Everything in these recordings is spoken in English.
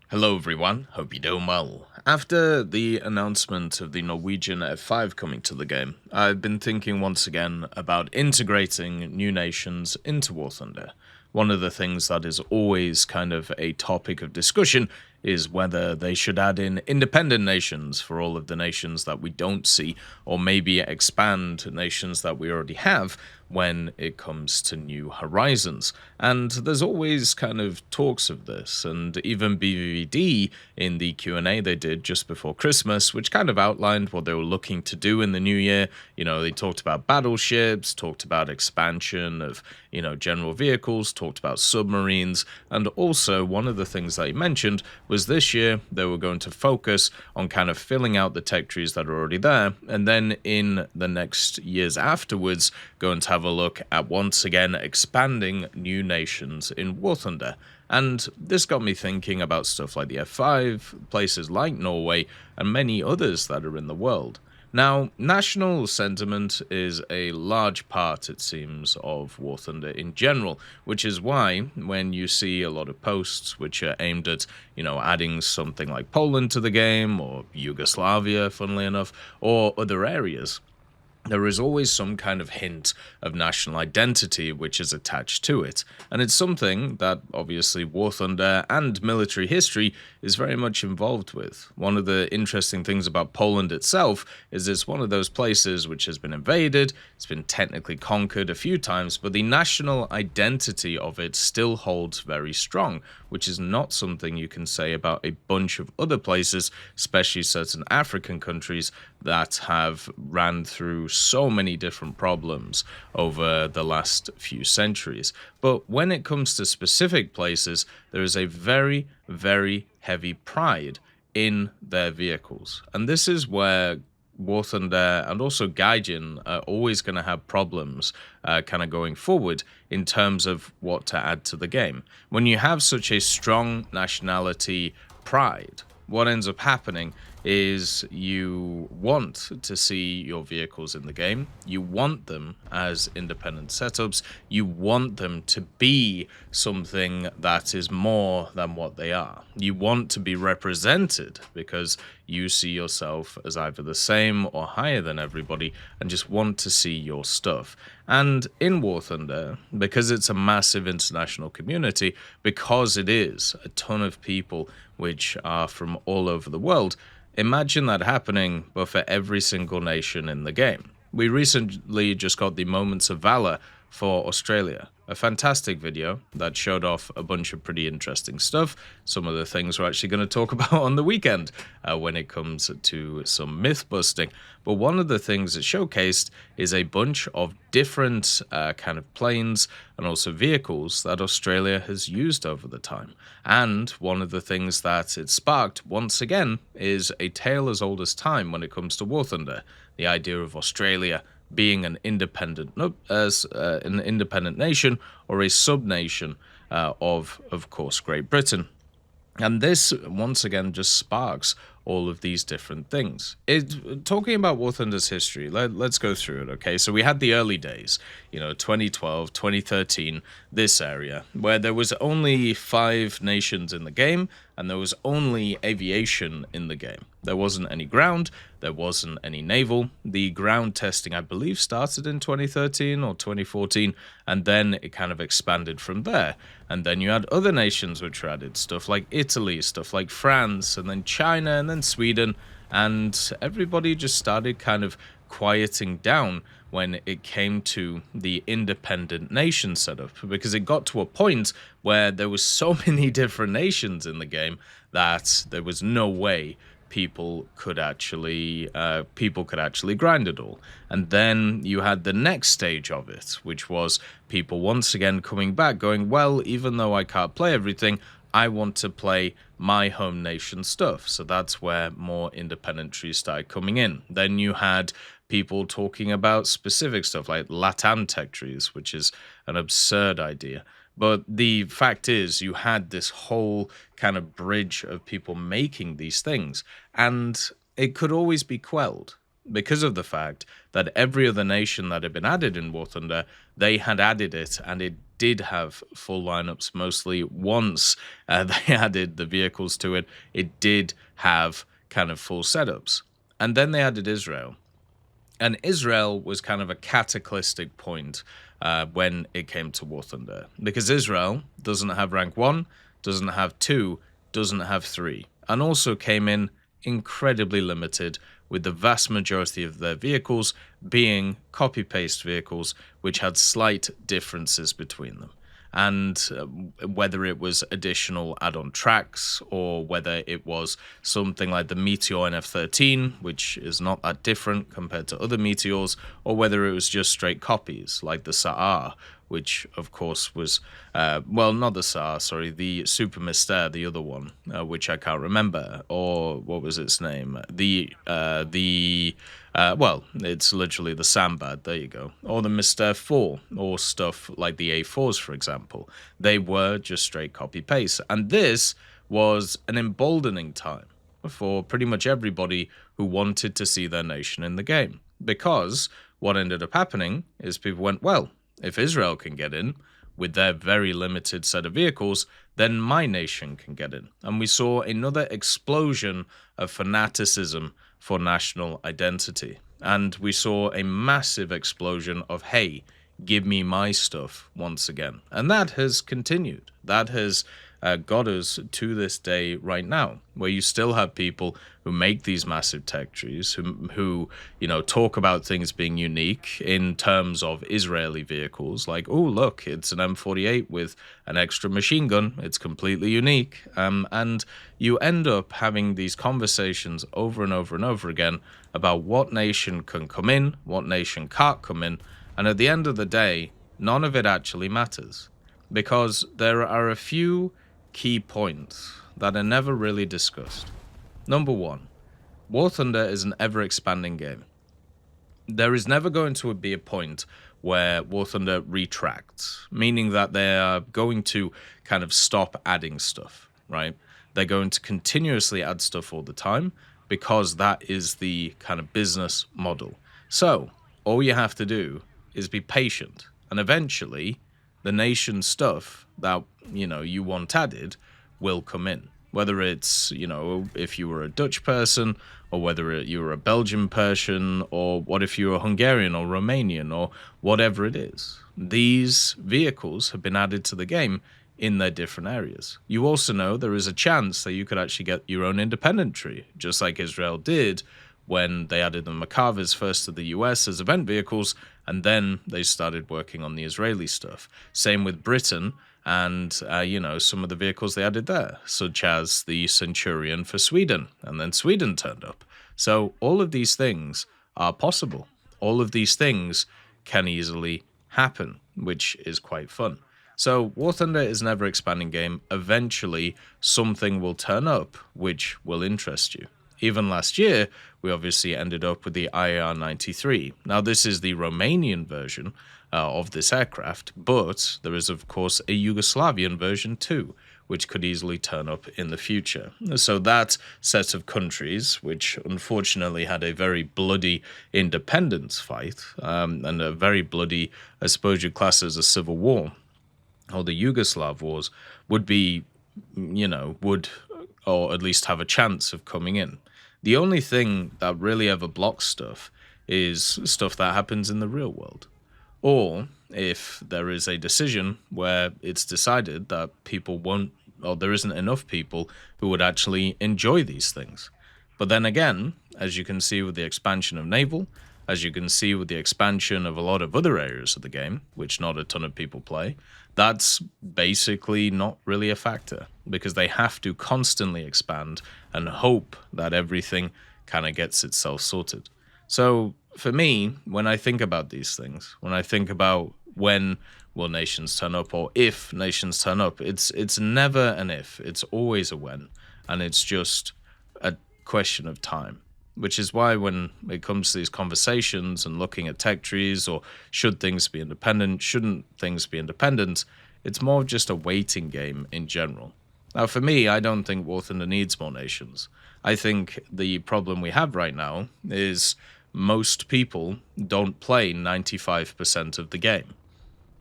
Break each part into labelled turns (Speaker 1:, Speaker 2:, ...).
Speaker 1: Hello everyone, hope you're doing well. After the announcement of the Norwegian F5 coming to the game, I've been thinking once again about integrating new nations into War Thunder. One of the things that is always kind of a topic of discussion is whether they should add in independent nations for all of the nations that we don't see, or maybe expand nations that we already have when it comes to new horizons. And there's always kind of talks of this, and even BVD in the Q&A they did just before Christmas, which kind of outlined what they were looking to do in the new year. They talked about battleships, talked about expansion of, general vehicles, talked about submarines, and also one of the things that he mentioned was this year they were going to focus on kind of filling out the tech trees that are already there, and then in the next years afterwards going to have a look at once again expanding new nations in War Thunder. And this got me thinking about stuff like the F5, places like Norway, and many others that are in the world. Now, national sentiment is a large part, it seems, of War Thunder in general, which is why when you see a lot of posts which are aimed at, adding something like Poland to the game, or Yugoslavia, funnily enough, or other areas, there is always some kind of hint of national identity which is attached to it. And it's something that obviously War Thunder and military history is very much involved with. One of the interesting things about Poland itself is it's one of those places which has been invaded, it's been technically conquered a few times, but the national identity of it still holds very strong, which is not something you can say about a bunch of other places, especially certain African countries that have ran through so many different problems over the last few centuries. But when it comes to specific places, there is a very, very heavy pride in their vehicles. And this is where War Thunder and also Gaijin are always going to have problems kind of going forward in terms of what to add to the game. When you have such a strong nationality pride, what ends up happening is you want to see your vehicles in the game, you want them as independent setups, you want them to be something that is more than what they are. You want to be represented because you see yourself as either the same or higher than everybody and just want to see your stuff. And in War Thunder, because it's a massive international community, because it is a ton of people which are from all over the world, imagine that happening, but for every single nation in the game. We recently just got the Moments of Valor for Australia, a fantastic video that showed off a bunch of pretty interesting stuff. Some of the things we're actually going to talk about on the weekend when it comes to some myth busting. But one of the things it showcased is a bunch of different kind of planes and also vehicles that Australia has used over the time. And one of the things that it sparked, once again, is a tale as old as time when it comes to War Thunder. The idea of Australia being an independent nation or a sub-nation of course, Great Britain. And this, once again, just sparks all of these different things. Talking about War Thunder's history, let's go through it, okay? So we had the early days, 2012, 2013, this area, where there was only 5 nations in the game, and there was only aviation in the game. There wasn't any ground, there wasn't any naval. The ground testing, I believe, started in 2013 or 2014, and then it kind of expanded from there. And then you had other nations which were added, stuff like Italy, stuff like France, and then China, and then Sweden, and everybody just started kind of quieting down when it came to the independent nation setup, because it got to a point where there was so many different nations in the game that there was no way people could actually grind it all. And then you had the next stage of it, which was people once again coming back going, well, even though I can't play everything, I want to play my home nation stuff. So that's where more independent trees started coming in. Then you had people talking about specific stuff like LATAM tech trees, which is an absurd idea. But the fact is, you had this whole kind of bridge of people making these things, and it could always be quelled because of the fact that every other nation that had been added in War Thunder, they had added it, and it did have full lineups mostly. Once they added the vehicles to it, it did have kind of full setups. And then they added Israel. And Israel was kind of a cataclysmic point when it came to War Thunder, because Israel doesn't have rank 1, doesn't have 2, doesn't have 3, and also came in incredibly limited, with the vast majority of their vehicles being copy-paste vehicles which had slight differences between them. And whether it was additional add-on tracks, or whether it was something like the Meteor NF13, which is not that different compared to other Meteors, or whether it was just straight copies, like the Sa'ar, which of course was, well, not the Sa'ar, sorry, the Super Mystère, the other one, which I can't remember, or what was its name? Well, it's literally the Sambad, there you go. Or the Mystère 4, or stuff like the A4s, for example. They were just straight copy-paste. And this was an emboldening time for pretty much everybody who wanted to see their nation in the game. Because what ended up happening is people went, well, if Israel can get in with their very limited set of vehicles, then my nation can get in. And we saw another explosion of fanaticism for national identity. And we saw a massive explosion of, hey, give me my stuff once again. And that has continued. That has got us to this day right now, where you still have people who make these massive tech trees, who talk about things being unique in terms of Israeli vehicles, like, oh, look, it's an M48 with an extra machine gun. It's completely unique. And you end up having these conversations over and over and over again about what nation can come in, what nation can't come in. And at the end of the day, none of it actually matters, because there are a few key points that are never really discussed. Number one, War Thunder is an ever-expanding game. There is never going to be a point where War Thunder retracts, meaning that they are going to kind of stop adding stuff, right? They're going to continuously add stuff all the time, because that is the kind of business model. So all you have to do is be patient, and eventually the nation stuff that you want added will come in. Whether it's if you were a Dutch person, or whether you were a Belgian person, or what if you were Hungarian or Romanian, or whatever it is. These vehicles have been added to the game in their different areas. You also know there is a chance that you could actually get your own independent tree, just like Israel did when they added the Makavis first to the US as event vehicles, and then they started working on the Israeli stuff. Same with Britain and, some of the vehicles they added there, such as the Centurion for Sweden, and then Sweden turned up. So all of these things are possible. All of these things can easily happen, which is quite fun. So War Thunder is an ever-expanding game. Eventually, something will turn up which will interest you. Even last year, we obviously ended up with the IAR-93. Now, this is the Romanian version of this aircraft, but there is, of course, a Yugoslavian version too, which could easily turn up in the future. So that set of countries, which unfortunately had a very bloody independence fight, and a very bloody, I suppose you'd class as a civil war, or the Yugoslav wars, would be, would, or at least have a chance of coming in. The only thing that really ever blocks stuff is stuff that happens in the real world. Or if there is a decision where it's decided that people won't, or there isn't enough people who would actually enjoy these things. But then again, as you can see with the expansion of naval, as you can see with the expansion of a lot of other areas of the game, which not a ton of people play, that's basically not really a factor, because they have to constantly expand and hope that everything kind of gets itself sorted. So for me, when I think about these things, when I think about when will nations turn up, or if nations turn up, it's never an if, it's always a when, and it's just a question of time. Which is why when it comes to these conversations and looking at tech trees, or should things be independent, shouldn't things be independent, it's more of just a waiting game in general. Now, for me, I don't think War Thunder needs more nations. I think the problem we have right now is most people don't play 95% of the game.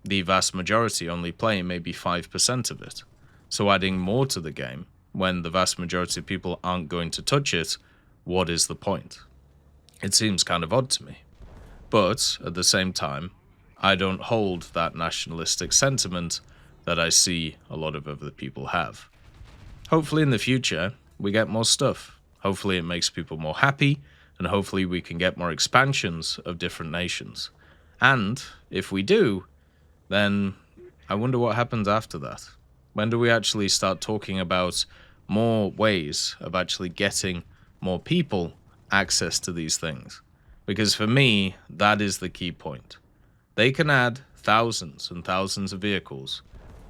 Speaker 1: the vast majority only play maybe 5% of it. So adding more to the game, when the vast majority of people aren't going to touch it, what is the point? It seems kind of odd to me. But at the same time, I don't hold that nationalistic sentiment that I see a lot of other people have. Hopefully in the future, we get more stuff. Hopefully it makes people more happy, and hopefully we can get more expansions of different nations. And if we do, then I wonder what happens after that. When do we actually start talking about more ways of actually getting more people access to these things? Because for me, that is the key point. They can add thousands and thousands of vehicles,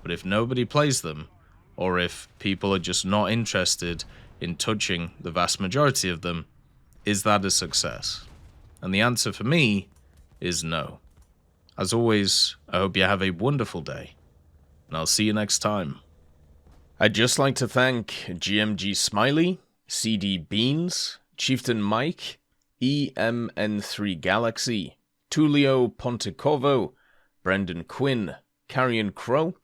Speaker 1: but if nobody plays them, or if people are just not interested in touching the vast majority of them, is that a success? And the answer for me is no. As always, I hope you have a wonderful day, and I'll see you next time. I'd just like to thank GMG Smiley, CD Beans, Chieftain Mike, EMN3 Galaxy, Tulio Pontecovo, Brendan Quinn, Carrion Crow,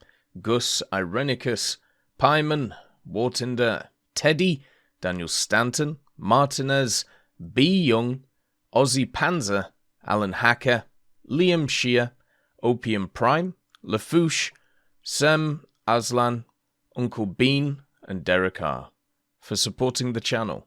Speaker 1: Gus Irenicus, Pyman, Wartinder, Teddy, Daniel Stanton, Martinez, B. Young, Ozzy Panzer, Alan Hacker, Liam Shear, Opium Prime, Lafouche, Sem Aslan, Uncle Bean, and Derek R. for supporting the channel.